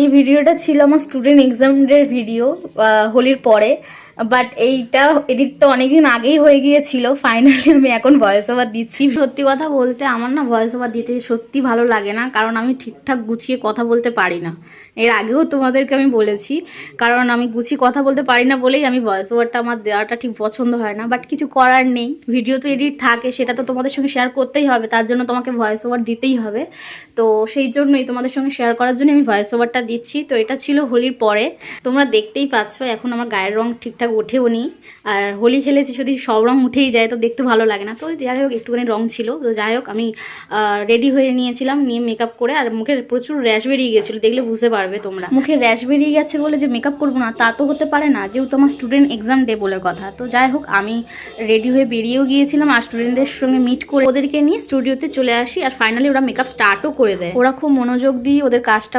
এই ভিডিওটা ছিল আমার স্টুডেন্ট এক্সামের ভিডিও হোলির পরে, বাট এইটা এডিট তো অনেকদিন আগেই হয়ে গিয়েছিল। ফাইনালি আমি এখন ভয়েস ওভার দিচ্ছি। সত্যি কথা বলতে আমার না ভয়েস ওভার দিতে সত্যি ভালো লাগে না, কারণ আমি ঠিকঠাক গুছিয়ে কথা বলতে পারি না। এর আগেও তোমাদেরকে আমি বলেছি, কারণ আমি গুছিয়ে কথা বলতে পারি না বলেই আমি ভয়েস ওভারটা আমার দেওয়াটা ঠিক পছন্দ হয় না। বাট কিছু করার নেই, ভিডিও তো এডিট থাকে, সেটা তো তোমাদের সঙ্গে শেয়ার করতেই হবে, তার জন্য তোমাকে ভয়েস ওভার দিতেই হবে। তো সেই জন্যই তোমাদের সঙ্গে শেয়ার করার জন্য আমি ভয়েস ওভারটা দিচ্ছি। তো এটা ছিল হোলির পরে, তোমরা দেখতেই পাচ্ছ এখন আমার গায়ের রং ঠিকঠাক ওঠেও নি। আর হোলি খেলেছি যদি সব রং উঠেই যায় তো দেখতে ভালো লাগে না। তো যাই হোক একটুখানি রং ছিল, তো যাই হোক আমি রেডি হয়ে নিয়েছিলাম, নিয়ে মেকআপ করে। আর মুখে প্রচুর র্যাশ বেরিয়ে গেছিলো, দেখলে বুঝতে পারবে তোমরা। মুখে র্যাশ বেরিয়ে গেছে বলে যে মেকআপ করবো না তা তো হতে পারে না, যেহেতু আমার স্টুডেন্ট এক্সাম ডে বলে কথা। তো যাই হোক আমি রেডি হয়ে বেরিয়েও গিয়েছিলাম, আর স্টুডেন্টদের সঙ্গে মিট করে ওদেরকে নিয়ে স্টুডিওতে চলে আসি। আর ফাইনালি ওরা মেকআপ স্টার্টও করে দেয়। ওরা খুব মনোযোগ দিয়ে ওদের কাজটা